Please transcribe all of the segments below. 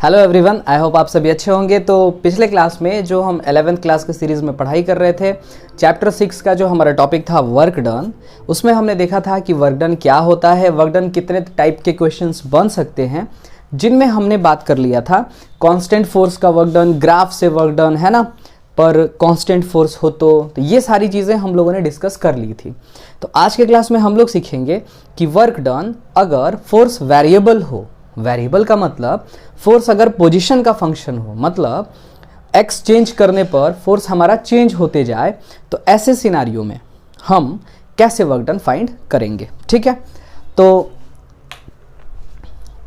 Hello everyone, I hope आप सभी अच्छे होंगे। तो पिछले क्लास में जो हम 11th क्लास के सीरीज़ में पढ़ाई कर रहे थे, चैप्टर 6 का जो हमारा टॉपिक था वर्क डन, उसमें हमने देखा था कि वर्क डन क्या होता है, वर्क डन कितने टाइप के क्वेश्चंस बन सकते हैं, जिनमें हमने बात कर लिया था कांस्टेंट फोर्स का वर्क डन, ग्राफ से वर्क डन, है ना, पर कांस्टेंट फोर्स हो तो ये सारी चीज़ें हम लोगों ने डिस्कस कर ली थी। तो आज के क्लास में हम लोग सीखेंगे कि वर्क डन अगर फोर्स वेरिएबल हो, वेरिएबल का मतलब फोर्स अगर पोजीशन का फंक्शन हो, मतलब एक्स चेंज करने पर फोर्स हमारा चेंज होते जाए, तो ऐसे सिनारियो में हम कैसे वर्क डन फाइंड करेंगे। ठीक है, तो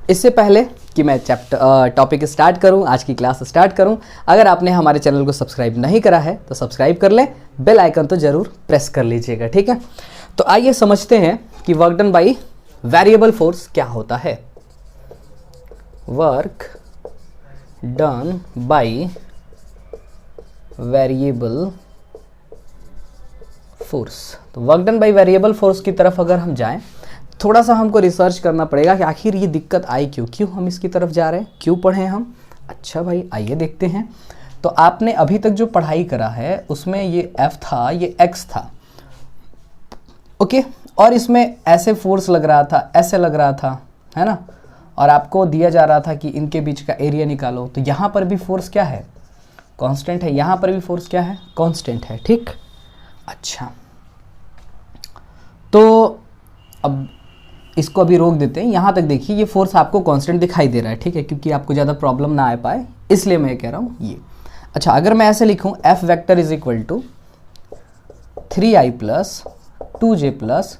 इससे पहले कि मैं टॉपिक स्टार्ट करूं, आज की क्लास स्टार्ट करूं, अगर आपने हमारे चैनल को सब्सक्राइब नहीं करा है तो सब्सक्राइब कर लें, बेल आइकन तो ज़रूर प्रेस कर लीजिएगा। ठीक है, तो आइए समझते हैं कि work done by variable force क्या होता है। Work done by variable force, तो work done by variable force की तरफ अगर हम जाएं, थोड़ा सा हमको रिसर्च करना पड़ेगा कि आखिर ये दिक्कत आई क्यों हम इसकी तरफ जा रहे हैं, क्यों पढ़े हम। अच्छा भाई, आइए देखते हैं। तो आपने अभी तक जो पढ़ाई करा है उसमें ये F था, ये X था, ओके, और इसमें ऐसे फोर्स लग रहा था, ऐसे लग रहा था, है ना, और आपको दिया जा रहा था कि इनके बीच का एरिया निकालो। तो यहाँ पर भी फोर्स क्या है, कांस्टेंट है, यहाँ पर भी फोर्स क्या है, कांस्टेंट है। ठीक, अच्छा, तो अब इसको अभी रोक देते हैं, यहाँ तक देखिए ये फोर्स आपको कांस्टेंट दिखाई दे रहा है। ठीक है, क्योंकि आपको ज़्यादा प्रॉब्लम ना आ पाए इसलिए मैं कह रहा हूँ ये। अच्छा, अगर मैं ऐसे लिखूँ F vector is equal to 3i plus 2j plus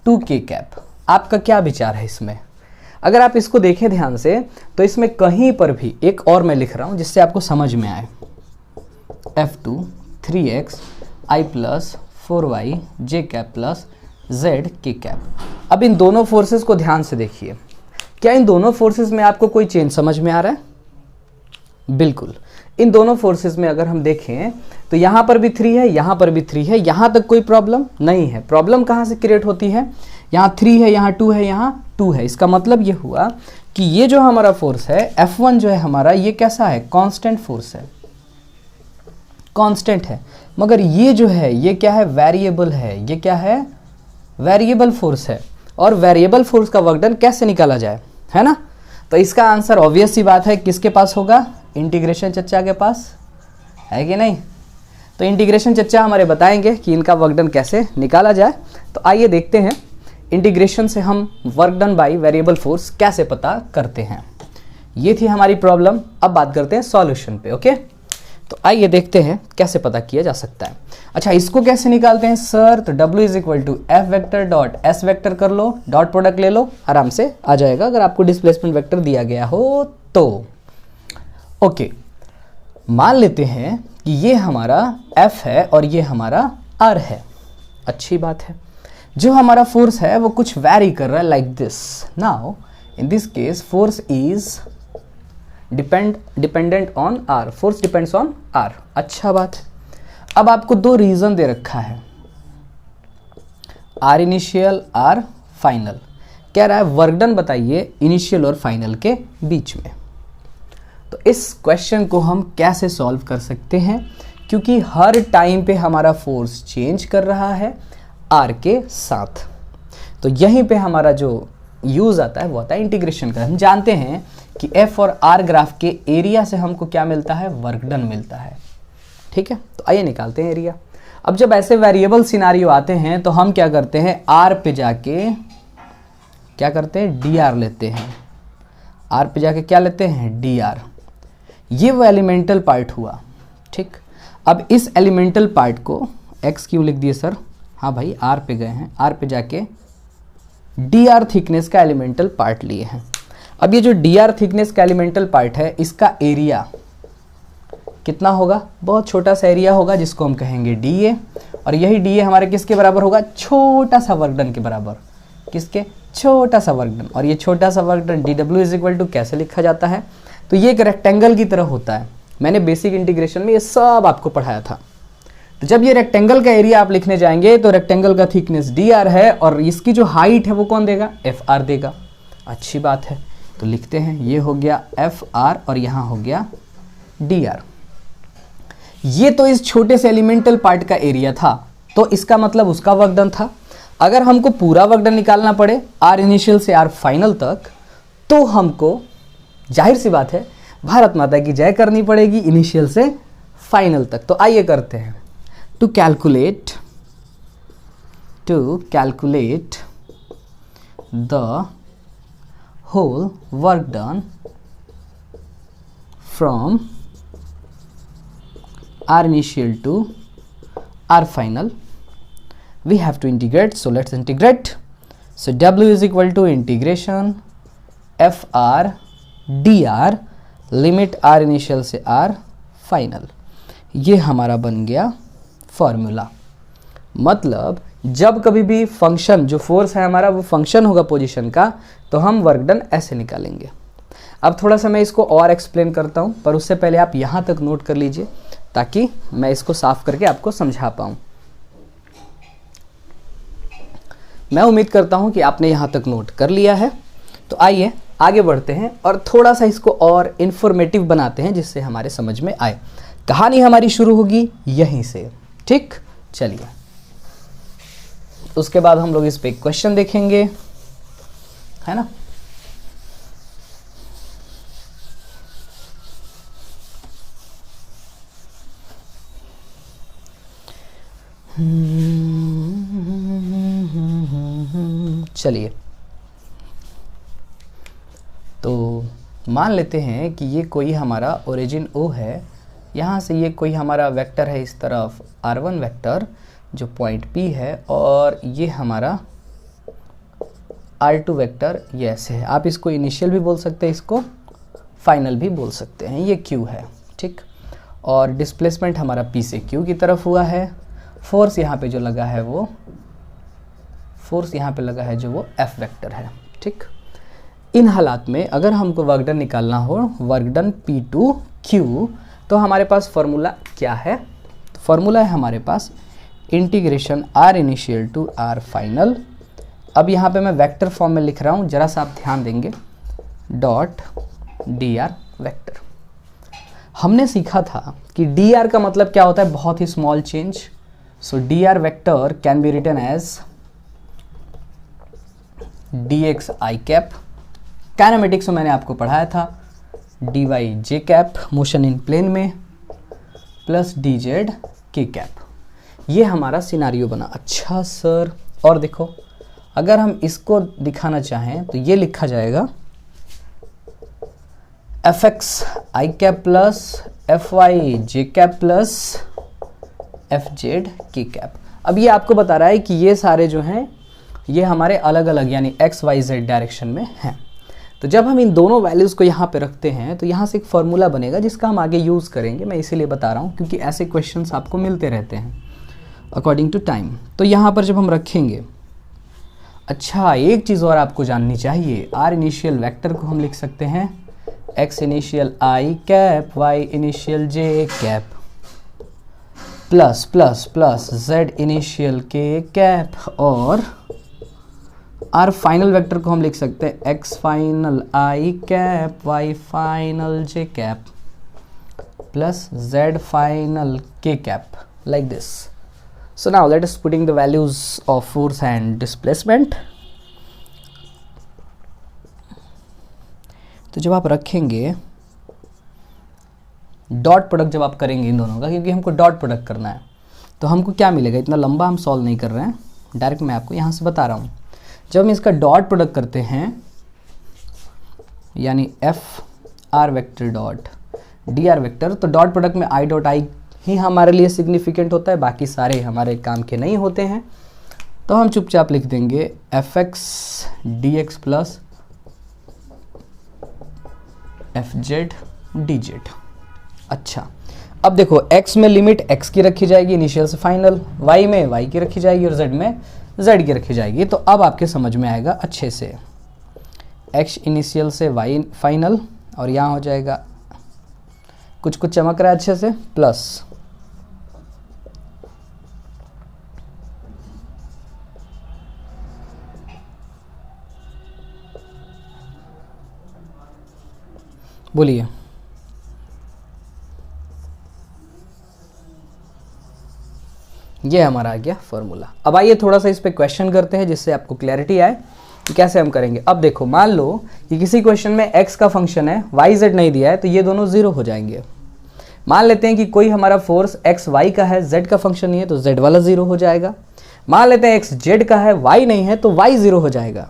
2k cap, आपका क्या विचार है इसमें? अगर आप इसको देखें ध्यान से तो इसमें कहीं पर भी एक और मैं लिख रहा हूँ जिससे आपको समझ में आए, F2 3x i plus 4y j cap plus z k cap. अब इन दोनों फोर्सेस को ध्यान से देखिए, क्या इन दोनों फोर्सेस में आपको कोई चेंज समझ में आ रहा है? बिल्कुल, इन दोनों फोर्सेस में अगर हम देखें तो यहाँ पर भी 3 है, यहाँ पर भी 3 है, यहाँ तक कोई प्रॉब्लम नहीं है। प्रॉब्लम कहाँ से क्रिएट होती है? यहाँ 3 है, यहाँ 2 है, यहाँ 2 है। इसका मतलब ये हुआ कि ये जो हमारा फोर्स है F1 जो है हमारा, ये कैसा है, कांस्टेंट फोर्स है, कांस्टेंट है। मगर ये जो है ये क्या है, वेरिएबल है। ये क्या है, वेरिएबल फोर्स है। और वेरिएबल फोर्स का वर्क डन कैसे निकाला जाए, है ना? तो इसका आंसर ऑब्वियस सी बात है, किसके पास होगा, इंटीग्रेशन चच्चा के पास, है कि नहीं? तो इंटीग्रेशन चच्चा हमारे बताएंगे कि इनका वर्क डन कैसे निकाला जाए। तो आइए देखते हैं इंटीग्रेशन से हम work done by variable force कैसे पता करते हैं। ये थी हमारी प्रॉब्लम। अब बात करते हैं सॉल्यूशन पे, ओके? तो आइए देखते हैं कैसे पता किया जा सकता है। अच्छा, इसको कैसे निकालते हैं सर? तो W is equal to F vector dot S vector कर लो, डॉट प्रोडक्ट ले लो, आराम से आ जाएगा अगर आपको डिस्प्लेसमेंट वेक्टर दिया गया हो तो। ओके, मान लेते हैं कि ये हमारा F है और ये हमारा R है। अच्छी बात है। जो हमारा फोर्स है वो कुछ वैरी कर रहा है, like this. Now in this case force is dependent on R, force depends on R। अच्छा बात है। अब आपको दो रीजन दे रखा है, R इनिशियल, R फाइनल। कह रहा है वर्क डन बताइए इनिशियल और फाइनल के बीच में। तो इस क्वेश्चन को हम कैसे सॉल्व कर सकते हैं, क्योंकि हर टाइम पे हमारा फोर्स चेंज कर रहा है R के साथ। तो यहीं पे हमारा जो यूज आता है वो आता है इंटीग्रेशन का। हम जानते हैं कि F और R ग्राफ के एरिया से हमको क्या मिलता है, वर्क डन मिलता है। ठीक है, तो आइए निकालते हैं एरिया। अब जब ऐसे वेरिएबल सिनारियो आते हैं तो हम क्या करते हैं, R पे जाके क्या करते हैं, dr लेते हैं। R पे जाके क्या लेते हैं, dr। ये वो एलिमेंटल पार्ट हुआ। ठीक, अब इस एलिमेंटल पार्ट को x क्यों लिख दिए सर? हाँ भाई, R पे गए हैं, R पे जाके dr थिकनेस का एलिमेंटल पार्ट लिए हैं। अब ये जो dr थिकनेस का एलिमेंटल पार्ट है, इसका एरिया कितना होगा, बहुत छोटा सा एरिया होगा जिसको हम कहेंगे dA। और यही dA हमारे किसके बराबर होगा, छोटा सा वर्क डन के बराबर। किसके, छोटा सा वर्क डन। और ये छोटा सा work done dW is equal to कैसे लिखा जाता है, तो ये एक रेक्टेंगल की तरह होता है। मैंने बेसिक इंटीग्रेशन में ये सब आपको पढ़ाया था। तो जब ये रेक्टेंगल का एरिया आप लिखने जाएंगे तो रेक्टेंगल का थिकनेस dr है और इसकी जो हाइट है वो कौन देगा, fr देगा। अच्छी बात है। तो तो लिखते हैं, ये हो गया एफ आर और यहाँ हो गया डी आर। ये तो इस छोटे से एलिमेंटल पार्ट का एरिया था, तो इसका मतलब उसका वर्क डन था। अगर हमको पूरा वर्क डन निकालना पड़े आर इनिशियल से आर फाइनल तक, तो हमको जाहिर सी बात है भारत माता की जय करनी पड़ेगी इनिशियल से फाइनल तक। तो आइए करते हैं। To calculate the whole work done from r initial to r final, we have to integrate. So let's integrate. So W is equal to integration FR dr limit R initial से R final. ये हमारा बन गया formula. मतलब जब कभी भी function, जो फोर्स है हमारा वो फंक्शन होगा पोजीशन का, तो हम वर्क डन ऐसे निकालेंगे। अब थोड़ा सा मैं इसको और एक्सप्लेन करता हूँ, पर उससे पहले आप यहाँ तक नोट कर लीजिए ताकि मैं इसको साफ करके आपको समझा पाऊँ। मैं उम्मीद करता हूं कि आपने यहां तक नोट कर लिया है। तो आइए आगे बढ़ते हैं और थोड़ा सा इसको और इंफॉर्मेटिव बनाते हैं जिससे हमारे समझ में आए। कहानी हमारी शुरू होगी यहीं से, ठीक? चलिए, उसके बाद हम लोग इस पे एक क्वेश्चन देखेंगे, है ना। चलिए, तो मान लेते हैं कि ये कोई हमारा ओरिजिन O है, यहाँ से ये कोई हमारा वेक्टर है इस तरफ R1 वेक्टर जो पॉइंट P है, और ये हमारा R2 वेक्टर ये ऐसे है। आप इसको इनिशियल भी बोल सकते हैं, इसको फाइनल भी बोल सकते हैं। ये Q है, ठीक। और डिस्प्लेसमेंट हमारा P से Q की तरफ हुआ है। फोर्स यहाँ पे जो लगा है वो F वेक्टर है, ठीक। इन हालात में अगर हमको वर्क डन निकालना हो, वर्क डन P2Q, तो हमारे पास फॉर्मूला क्या है? फॉर्मूला है हमारे पास integration R initial to R final. अब यहाँ पे मैं वेक्टर फॉर्म में लिख रहा हूँ, जरा सा आप ध्यान देंगे, डॉट dr वेक्टर। हमने सीखा था कि dr का मतलब क्या होता है, बहुत ही small change. So dr vector can be written as dx i cap. Kinematics में मैंने आपको पढ़ाया था dy j cap motion in plane में, प्लस dz k कैप। ये हमारा सिनारियो बना। अच्छा सर, और देखो अगर हम इसको दिखाना चाहें तो ये लिखा जाएगा fx i cap plus fy j cap plus fz k cap. अब ये आपको बता रहा है कि ये सारे जो हैं ये हमारे अलग अलग यानी x y z डायरेक्शन में हैं। तो जब हम इन दोनों वैल्यूज़ को यहाँ पे रखते हैं तो यहाँ से एक फॉर्मूला बनेगा जिसका हम आगे यूज़ करेंगे। मैं इसीलिए बता रहा हूँ क्योंकि ऐसे क्वेश्चंस आपको मिलते रहते हैं अकॉर्डिंग टू टाइम। तो यहाँ पर जब हम रखेंगे, अच्छा एक चीज़ और आपको जाननी चाहिए, आर इनिशियल वेक्टर को हम लिख सकते हैं x initial i cap, y initial j cap, plus plus plus z initial k cap, और आर फाइनल वेक्टर को हम लिख सकते हैं x final i cap, y final j cap, plus z final k cap, like this. So now let us putting the values of force and displacement. तो जब आप रखेंगे डॉट प्रोडक्ट, जब आप करेंगे इन दोनों का, क्योंकि हमको डॉट प्रोडक्ट करना है, तो हमको क्या मिलेगा, इतना लंबा हम सॉल्व नहीं कर रहे हैं, डायरेक्ट मैं आपको यहाँ से बता रहा हूँ। जब हम इसका डॉट प्रोडक्ट करते हैं यानी F R vector dot D R vector, तो डॉट प्रोडक्ट में आई डॉट आई ही हमारे लिए सिग्निफिकेंट होता है, बाकी सारे हमारे काम के नहीं होते हैं। तो हम चुपचाप लिख देंगे F x D x plus F Z D Z. अच्छा, अब देखो x में लिमिट x की रखी जाएगी इनिशियल से फाइनल, y में y की रखी जाएगी और z में z की रखी जाएगी। तो अब आपके समझ में आएगा अच्छे से, x इनिशियल से y फाइनल, और यहाँ हो जाएगा कुछ कुछ चमक रहा है अच्छे से, प्लस बोलिए। ये हमारा आ गया फॉर्मूला। अब आइए थोड़ा सा इस पे क्वेश्चन करते हैं जिससे आपको क्लैरिटी आए कि कैसे हम करेंगे। अब देखो, मान लो कि किसी क्वेश्चन में x का फंक्शन है, y z नहीं दिया है, तो ये दोनों जीरो हो जाएंगे। मान लेते हैं कि कोई हमारा फोर्स x y का है, z का फंक्शन नहीं है, तो z वाला जीरो हो जाएगा। मान लेते हैं x z का है, y नहीं है, तो y जीरो हो जाएगा।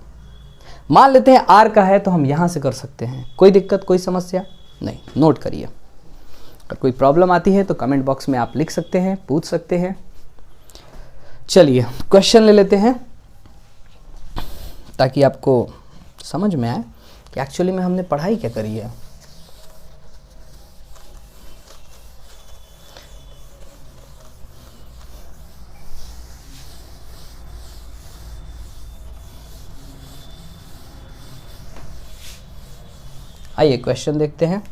मान लेते हैं r का है, तो हम यहां से कर सकते हैं। कोई दिक्कत, कोई समस्या नहीं, नोट करिए। अगर कोई प्रॉब्लम आती है तो कमेंट बॉक्स में आप लिख सकते हैं, पूछ सकते हैं। चलिए क्वेश्चन ले लेते हैं ताकि आपको समझ में आए कि एक्चुअली में हमने पढ़ाई क्या करी है। आइए क्वेश्चन देखते हैं।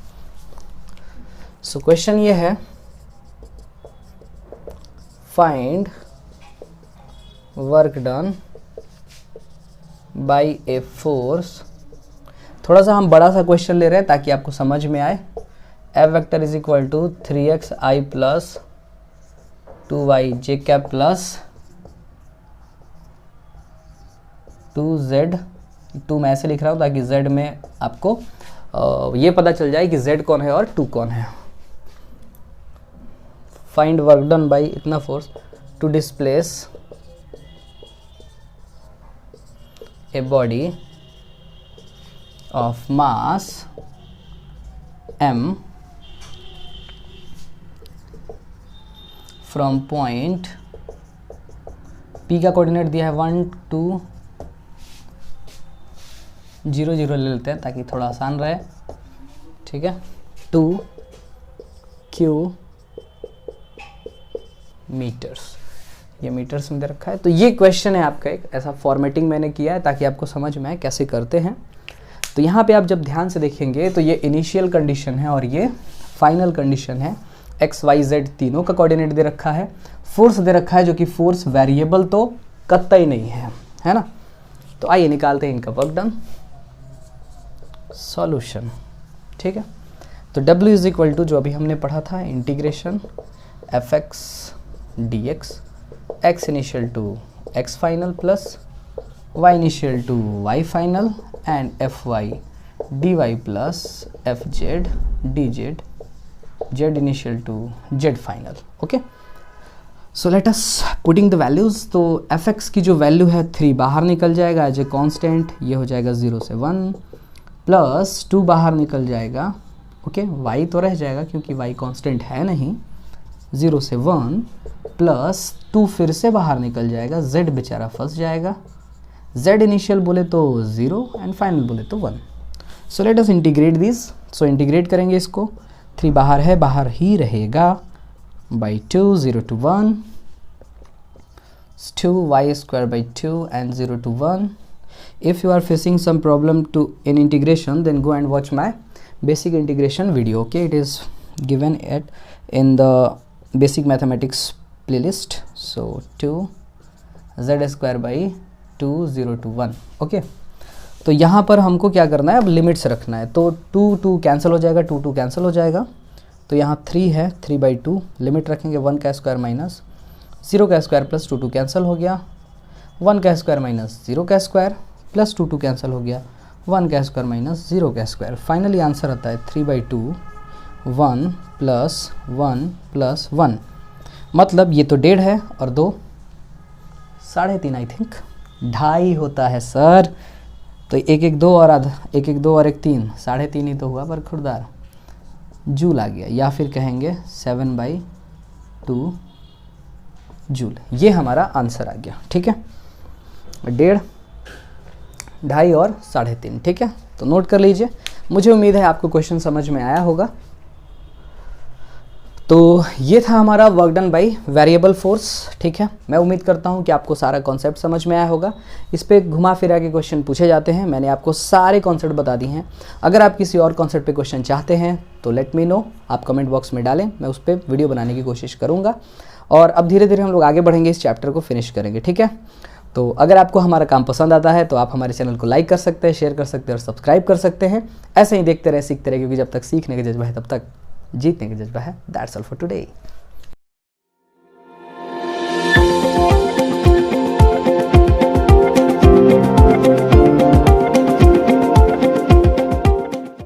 सो क्वेश्चन ये है, find work done bye a force. थोड़ा सा हम बड़ा सा क्वेश्चन ले रहे हैं ताकि आपको समझ में आए। F vector is equal to 3xi plus 2yj cap plus 2z। 2 मैं ऐसे लिख रहा हूँ ताकि z में आपको ये पता चल जाए कि z कौन है और 2 कौन है। फाइंड वर्क डन बाय इतना force to displace a body of mass m from point p का कोऑर्डिनेट दिया है 1 2 0 0 ले लेते हैं ताकि थोड़ा आसान रहे, ठीक है। 2 q मीटर्स, ये मीटर्स में दे रखा है। तो ये क्वेश्चन है आपका, एक ऐसा फॉर्मेटिंग मैंने किया है ताकि आपको समझ में आए कैसे करते हैं। तो यहाँ पे आप जब ध्यान से देखेंगे तो ये इनिशियल कंडीशन है और ये फाइनल कंडीशन है। एक्स वाई जेड तीनों का कोऑर्डिनेट दे रखा है, फोर्स दे रखा है जो कि फोर्स वेरिएबल तो कतई नहीं है ना। तो आइए निकालते हैं इनका वर्क डन सॉल्यूशन, ठीक है। तो W इज इक्वल टू जो अभी हमने पढ़ा था, integration F x D x, x initial to x final plus y initial to y final and fy dy plus fz dz z initial to z final। Okay, so let us putting the values. तो fx की जो value है 3 बाहर निकल जाएगा as a constant, ये हो जाएगा 0 से 1 प्लस 2 बाहर निकल जाएगा। ओके, y तो रह जाएगा क्योंकि y कांस्टेंट है नहीं, 0 से 1 प्लस 2 फिर से बाहर निकल जाएगा, z बेचारा फंस जाएगा। z इनिशियल बोले तो 0 एंड फाइनल बोले तो 1। So let us integrate this. So integrate करेंगे इसको, 3 बाहर है, बाहर ही रहेगा, by 2 0 to 1 2y square by 2 and 0 to 1। If you are facing some problem in integration, then go and watch my basic integration video. Okay, it is given in the basic mathematics playlist। So 2 z square by 2 0 to 1। Okay, तो यहाँ पर हमको क्या करना है, अब limits रखना है। तो 2 कैंसिल हो जाएगा, 2 कैंसिल हो जाएगा, तो यहाँ 3 है, 3/2 लिमिट रखेंगे, 1 का स्क्वायर माइनस 0 का स्क्वायर प्लस 2 कैंसिल हो गया, 1 का स्क्वायर माइनस 0 का स्क्वायर प्लस 2 कैंसिल हो गया, 1 का स्क्वायर माइनस 0 का स्क्वायर। फाइनली आंसर आता है 3/2 1 प्लस 1 प्लस 1। मतलब ये तो 1.5 है और 2 3.5 आई थिंक 2.5 होता है सर। तो 1 1 2 और आधा, 1 1 2 और 1 3, 3.5 ही तो हुआ पर खुरदार जूल आ गया, या फिर कहेंगे 7/2 जूल। ये हमारा आंसर आ गया, ठीक है। 1.5 2.5 और 3.5, ठीक है। तो नोट कर लीजिए। मुझे उम्मीद है आपको क्वेश्चन समझ में आया होगा। तो ये था हमारा work done by variable force, ठीक है। मैं उम्मीद करता हूँ कि आपको सारा कॉन्सेप्ट समझ में आया होगा। इस पे घुमा फिरा के क्वेश्चन पूछे जाते हैं, मैंने आपको सारे कॉन्सेप्ट बता दिए हैं। अगर आप किसी और कॉन्सेप्ट पे क्वेश्चन चाहते हैं तो लेट मी नो, आप कमेंट बॉक्स में डालें, मैं उस पर वीडियो बनाने की कोशिश करूँगा। और अब धीरे धीरे हम लोग आगे बढ़ेंगे, इस चैप्टर को फिनिश करेंगे, ठीक है। तो अगर आपको हमारा काम पसंद आता है तो आप हमारे चैनल को लाइक कर सकते हैं, शेयर कर सकते हैं और सब्सक्राइब कर सकते हैं। ऐसे ही देखते रहे, सीखते रहे, क्योंकि जब तक सीखने का जज्बा है तब तक जीतने का जज्बा है। That's all for today.